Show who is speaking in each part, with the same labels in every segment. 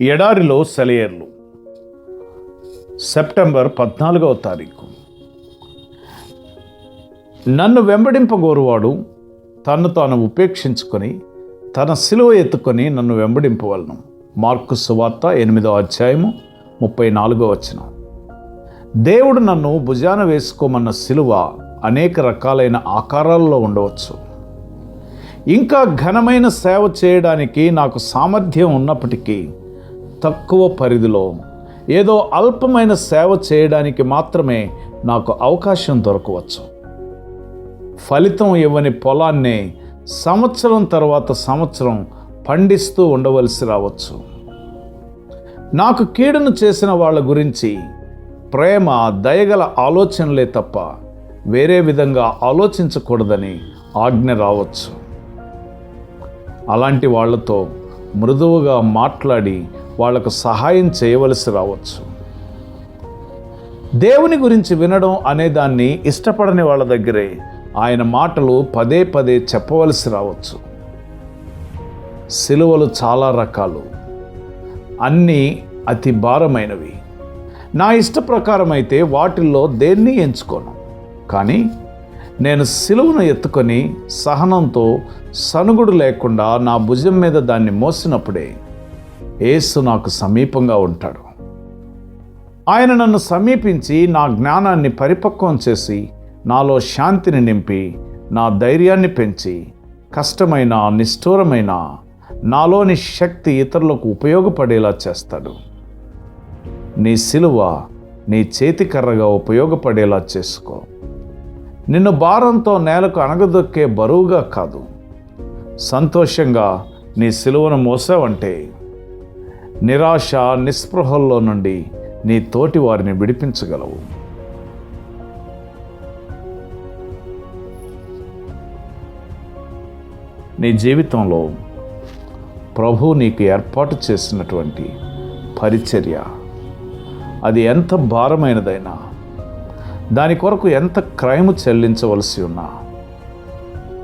Speaker 1: ఎడారిలో సెలయేర్లు. సెప్టెంబర్ 14వ తారీఖు. నన్ను వెంబడింపగోరువాడు తన్ను తాను ఉపేక్షించుకొని తన సిలువ ఎత్తుకొని నన్ను వెంబడింపవలను. మార్కు సువార్త 8వ అధ్యాయము 34వ వచనం. దేవుడు నన్ను భుజాన వేసుకోమన్న సిలువ అనేక రకాలైన ఆకారాల్లో ఉండవచ్చు. ఇంకా ఘనమైన సేవ చేయడానికి నాకు సామర్థ్యం ఉన్నప్పటికీ తక్కువ పరిధిలో ఏదో అల్పమైన సేవ చేయడానికి మాత్రమే నాకు అవకాశం దొరకవచ్చు. ఫలితం ఇవ్వని పొలాన్నే సంవత్సరం తర్వాత సంవత్సరం పండిస్తూ ఉండవలసి రావచ్చు. నాకు కీడును చేసిన వాళ్ళ గురించి ప్రేమ, దయగల ఆలోచనలే తప్ప వేరే విధంగా ఆలోచించకూడదని ఆజ్ఞ రావచ్చు. అలాంటి వాళ్లతో మృదువుగా మాట్లాడి వాళ్లకు సహాయం చేయవలసి రావచ్చు. దేవుని గురించి వినడం అనేదాన్ని ఇష్టపడని వాళ్ళ దగ్గరే ఆయన మాటలు పదే పదే చెప్పవలసి రావచ్చు. సిలువలు చాలా రకాలు, అన్నీ అతి భారమైనవి. నా ఇష్ట ప్రకారం అయితే వాటిల్లో దేన్ని ఎంచుకోను. కానీ నేను సిలువను ఎత్తుకొని సహనంతో సనుగుడు లేకుండా నా భుజం మీద దాన్ని మోసినప్పుడే యేసు నాకు సమీపంగా ఉంటాడు. ఆయన నన్ను సమీపించి నా జ్ఞానాన్ని పరిపక్వం చేసి నాలో శాంతిని నింపి నా ధైర్యాన్ని పెంచి కష్టమైన, నిష్ఠూరమైన నాలోని శక్తి ఇతరులకు ఉపయోగపడేలా చేస్తాడు. నీ సిలువ నీ చేతికర్రగా ఉపయోగపడేలా చేసుకో. నిన్ను భారంతో నేలకు అణగదొక్కే బరువుగా కాదు, సంతోషంగా నీ సిలువను మోసావంటే నిరాశ, నిస్పృహల్లో నుండి నీ తోటి వారిని విడిపించగలవు. నీ జీవితంలో ప్రభు నీకు ఏర్పాటు చేసినటువంటి పరిచర్య అది ఎంత భారమైనదైనా, దాని కొరకు ఎంత క్రయము చెల్లించవలసి ఉన్నా,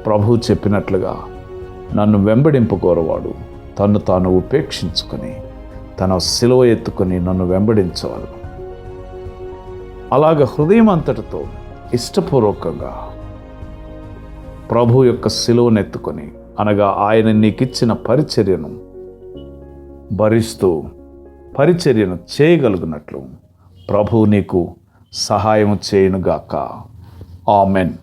Speaker 1: ప్రభు చెప్పినట్లుగా నన్ను వెంబడింపగోరువాడు తన్ను తాను ఉపేక్షించుకొని తన సిలువ ఎత్తుకొని నన్ను వెంబడించవాలి. అలాగ హృదయం అంతటితో ఇష్టపూర్వకంగా ప్రభు యొక్క సిలువను ఎత్తుకొని, అనగా ఆయన నీకిచ్చిన పరిచర్యను భరిస్తూ పరిచర్యను చేయగలుగునట్లు ప్రభు నీకు సహాయం చేయునుగాక. ఆమెన్.